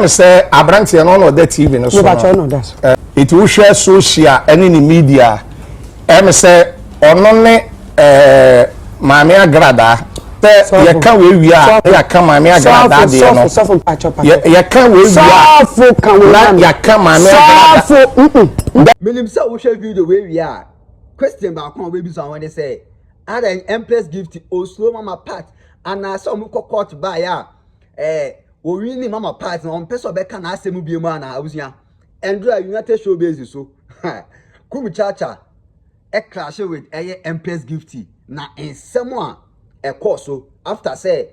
say Agradaa no the TV no so. No, that's. It will share social and in the media. Say onone Mami Agradaa. You can't we are. You can't Mami Agradaa there no. You can't we are. You can't Mami Agradaa. Minim say we share video where we are. Question back on we be someone they say. And an Empress Gifty or slow mama part and I saw me court by ya. We really mama part on person be can ask mu be man I was ya. Andrew United Show basis so. Kumchacha e clash with Empress Gifty na in someone a course so after say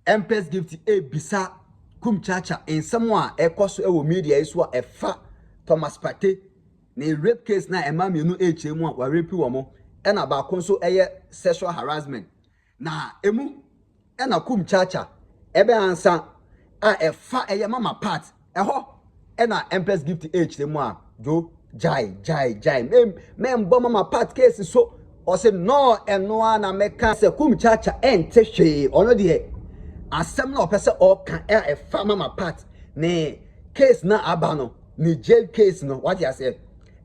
Empress Gifty bisa Kumchacha in someone a course e media is what a fa Thomas Pate na rape case na e ma mienu HM wa rape wo mo e na ba kon so sexual harassment na emu e na Kumchacha e be ansa a e fa mama part e ho e na Empress Gifty HM a jo jai mem bo mama part case so o say no eno na meka se Kumchacha ente hwe ono de asem na opese o kan e fa mama part ne case na abano ni jail case no what you say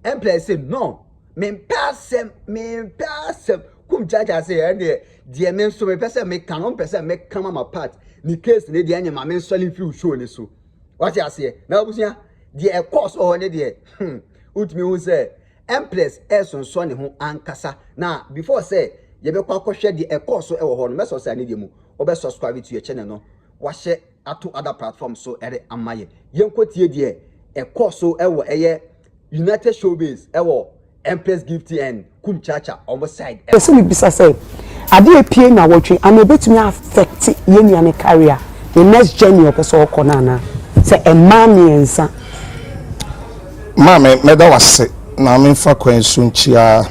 Empress say no me person Kumchacha say and the men so me person me can on person me come mama part ni case ne de anya ma me solid feel show ni so what you say na obusia the course or ne de utmi who say Empress person so ne ho ankasa na before say ye be kwa hwe the course e wo ho no me so say ne de mu obe subscribe to your channel no wa share ato other platforms so ere amaye yenkotie de e course e wo United Showbiz ewo Empress Gifty and Kumchacha on the side. Person me bisa say ade apie na wotwe am ebetumi affect ye nuane career the next journey of person okona na say e mami ensa mama me da wase na me fa kwansu nchia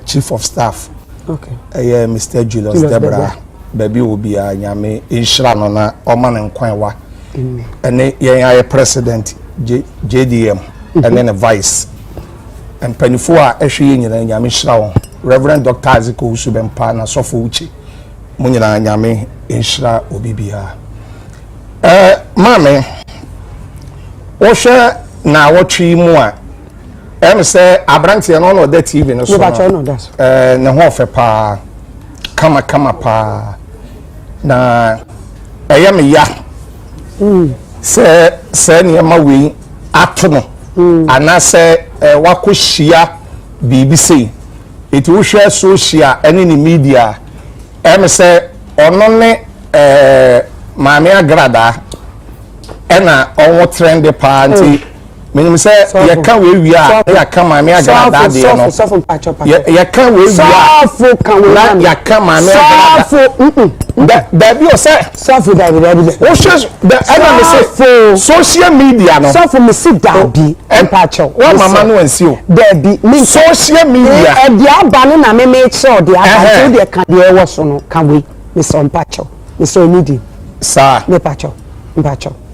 chief of staff okay Mr. Julius Debra baby obi a nyame inshira no na o ma ne nkwan wa ene ye president JDM and then a vice and penifo a ehwe nyina nyame hira won Reverend Dr. Aziko Usubempa na sofo uchi mu nyina nyame hira obibia mame wo hwe na wotwe mu a say Agradaa no the TV no so ne ho ofepa kama pa na me ya se ne ma we atono anase wakohia BBC it will share social and in the media say onone Mami Agradaa ena on trend the party meaning say you can we are you can Mami Agradaa there no you can we are you can Mami Agradaa that be say suffer that o say social media no suffer me sit down be empacho what mama no ansi o there be social media e dia ba na me make sure dia ba so dia kan dia wo so no kan we me so empacho me so need sir me pacho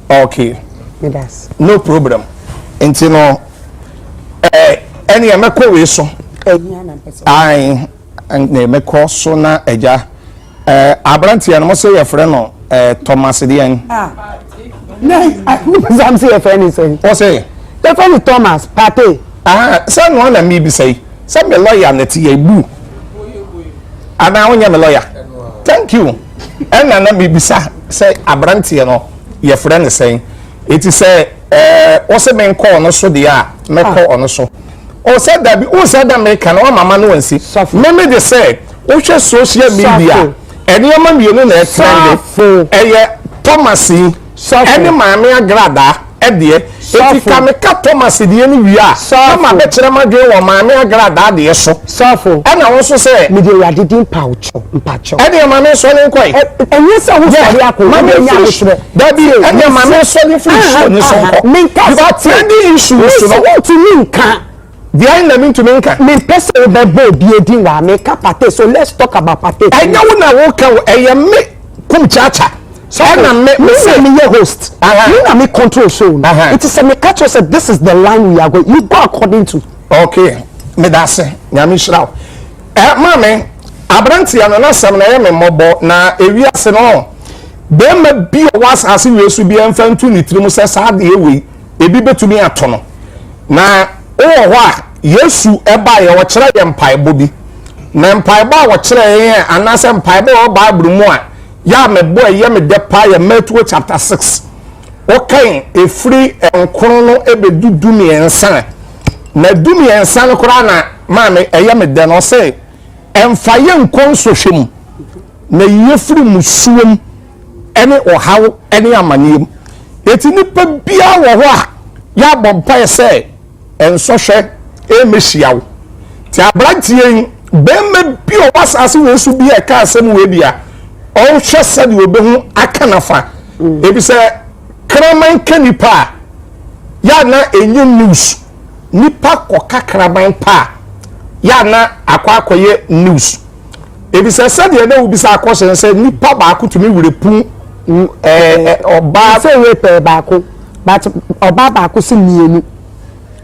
okay me das no problem enti no eni emeko we so ai and me ko so na eja Agradaa no say your friend no Thomas Dian no I'm say your friend is saying o say your friend is Thomas Pate say no na me be say me lawyer na ti ebu ana wonya me lawyer thank you and na me be say Agradaa no your friend is saying it is say o say me call no so dia me call on so o say that be o say that me can o mama no ansi me dey say o share social media eni ama mienu na trend Thomas eni Mami Agradaa de eti kameka Thomas de ni wia ma be kire madwe wo Mami Agradaa de so sofo ena wo so say me dey adidin mpacho eni Mami so ni nkoi enye se wo fari akọ me nya wo da bi eni Mami so ni free show ni so ko but trending issues no want to nka behind them to me person be be edin wa me Pate so let's talk about Pate enya wo na wo ka me Kumchacha so na me say me host you na me control show it is a me catch us this is the line we are going you go according to okay me da say nyame shiraw mame Agradaa no na sam na ye me mobo na ewiase no bema bi o wasase wesu bi emfantu ni tirimu se saade ewe ebi betumi atono na o ho a Yesu eba ye wo kire ye mpaebo bi na mpaebo a wo kire ye anase mpaebo o Bible mu a ya mebo ye me de pa ye Matthew chapter 6 okay efri enkron no ebedudu mi ensan na dumi ensan kora na maame eye me de no se emfa ye nkon sohwem na yefri musuom ene ohaw ene amaniem eti nipa bia wo ho a ya bompa se ensohwe emehyiawo ti abrantie bemma bi o wasase wesu bi e ka asem we bia o hwe sade obehu akanafa ebi se kraman kanipa ya na enye news nipa koka kraman pa ya na akwakoye news ebi se sade na obi sa akose se nipa ba akutumi wurepu oba se we pe baako but oba baako se mienu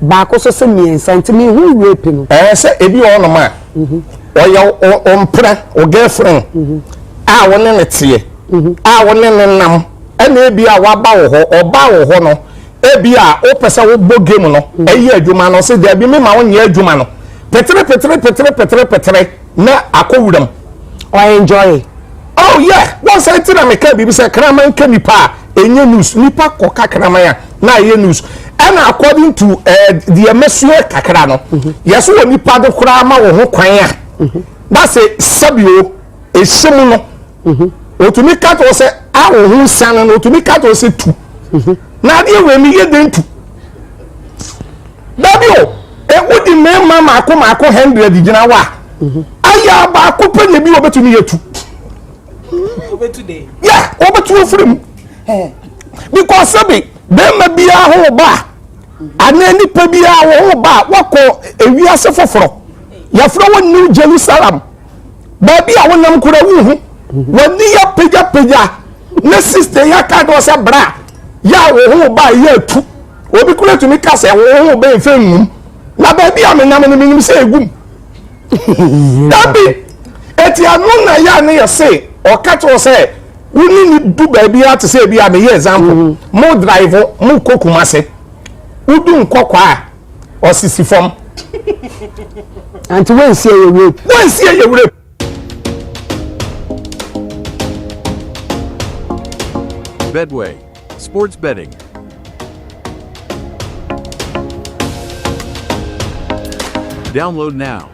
baako so se mien sentimi hu rape no se ebi o no ma oya ompra o girlfriend a woni ne tie a woni ne nam ena ebi a waba wo ho oba wo ho no ebi a o pese wo bo game no eyi adwuma no se de bi me ma wo nye adwuma no petre na akowuram o enjoy. Oh yeah, once I tell me can be say kraman can nipa enye news nipa koka kraman na ye news and according to the emesue kakra no yes wo nipa de kra ma wo ho kwan a that's a sabio ehim no otumi ka to say a wo hu san no otumi ka to say tu na de we mi ye den tu dabio e wodi me mama akoma 100 gina wa aya ba ko pe ne bi obetumi yetu over today. Yeah, over to free. Because sabi bema bia ho ba anani pa bia ho ba wako ewiase foforo ya fro won New Jerusalem ba bia wonam kura wu hu woni ya peja na sister ya ka do se bra ya wo ho ba ya tu obi kura tumi ka se wo ho ba enfem na ba bia menam ne minim se egum dabi eti anu na ya ne ya se o catch o say we need do baby at say be am example mo drive mo kokumase udu nkokwa o sisi form and when see your rape Bedway Sports Betting. Download now.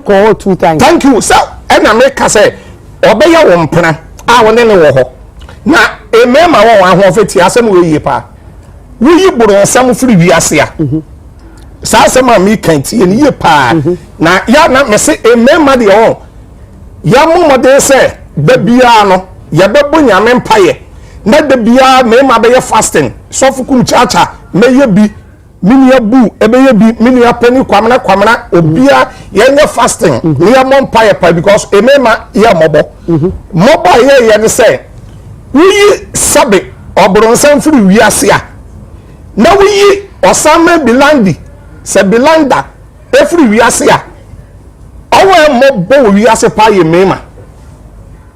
call 2 times. Thank you sir and I make say obeya wo mpena a woni ne wo ho na emema wo ahwo feti asem we yi pa we yi buru asem firi wiase a sa asem a mi kan tie ne yi pa na ya na me se emema de o ya mo de se da bia no ya bebo nyame mpaye na da bia mema be fasting so fu Kumchacha meye bi minia bu ebeye bi minia pani kwamna obia yenye fasting ni ya monpaye pa because emema ya mobo ye ne say wi sabe obronsan firi wiase a na wi osama bilandi se bilanda efiri wiase a owe mobo wiase pa ye mema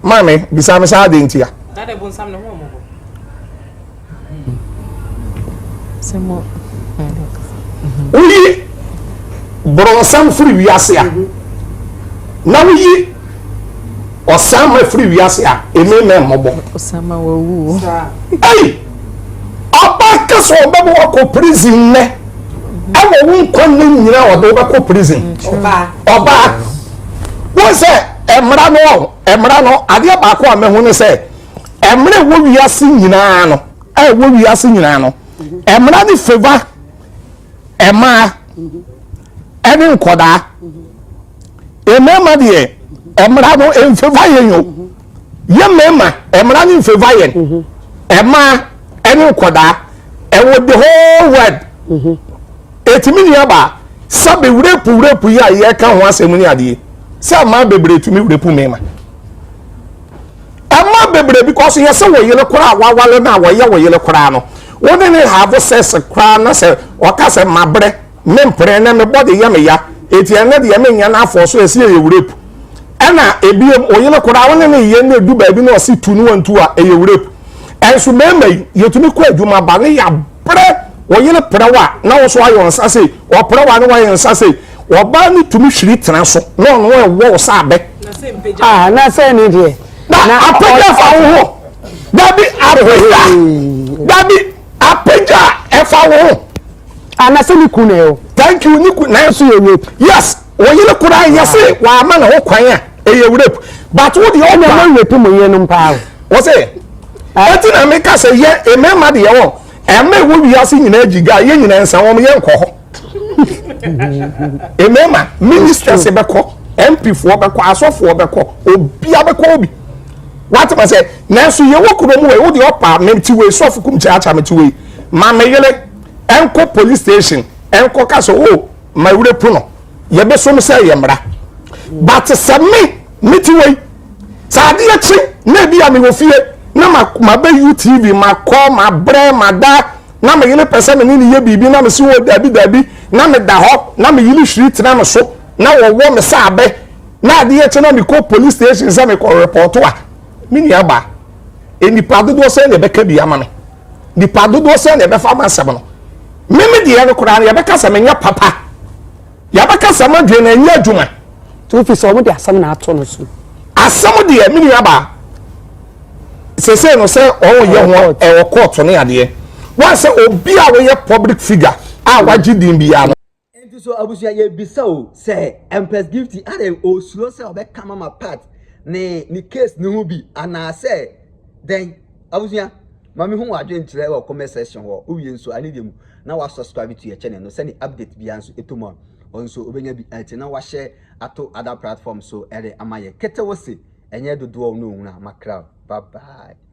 mame bisame sa de ntia na de bonsam no mo semo uyi bronsan free wiase a na uyi osama free wiase a ememe mobo osama wawu ei oba kaso oba ko prison ne awo won ne nyina oba ko prison oba wo se emra no ade ba ko amehu ne se emre wo wiase nyina no wo wiase nyina no emra ni favor ema eni nkoda emema de emra no enfeva yenyo yemema emra ni enfeva yen ema eni nkoda ewo the whole world etimi ni aba sabe wurepu ya ye ka ho asemu ni ade sa ma bebre tumi wurepu mema ama bebre because yese wo yele kora wawale na wo yele kora no woni ne have sex kora na se o ka se mabre me mpre na me body ya me ya eti ene de emenya na afọ so esi eyewurepu ena ebiem oyele kora won ne ye na edu ba bi na osi tu no ntu a eyewurepu enso meme yetumi ko adwuma ba ne ya bre oyele prewa na wo so ayo nsa sei o prewa ne wa ayo nsa sei wo ba ni tumi hwiri tena so no no e wo sa abe na say ni de na apagya fa wo ho dabi apagya e fa wo ho na say ni kunu e o thank you niku na so ye yes oyele kora yes wa ma na wo kwan a eyewurepu but wo de o na mo wetu mo ye no mpa wo say eti na me ka say ye emema de ye wo eme wo wi ase nyina agiga ye nyina nsa wo ye nkọ ho emema minister se beko MP fo beko asofo beko obia beko obi what ma say na so ye wo kuro mu we wo de opa menti we sofu Kumchacha menti we ma me yele enko police station enko ka so o ma wure puno ye be so me say ye mra but se me menti we sa de achi na bia me wo fie na ma be UTV ma call ma bre ma da na me yele pese me ni ye bibi na me si wo dabi na me da ho na me yili street na me so na wo me sa abe na de ye che na me ko police station za me ko report wa mini aba enipa dodo se na be ka bi ama me nipa dodo se na be fa ma sebe no meme de ye no kura ya be ka se me nya papa ya be ka se ma dwe na nya adwuma to fi so mo de asam na ato no so asam de mini aba se no se o ye ho e wo court no ya de wan se obi a we ye public figure a waji din bia no enti so abusia ye bisa o se Empress Gifty are o slow se obeka mama part ni case ni hu bi ana se then abusia mami hu wadwe ntire wo comment section wo uwie nso ani dem na wa subscribe to your channel no se ni update bia nso etomo onso obenya bi enti na wa share ato other platforms so ere amaye kete wo se enye dodo no hu na makra bye bye.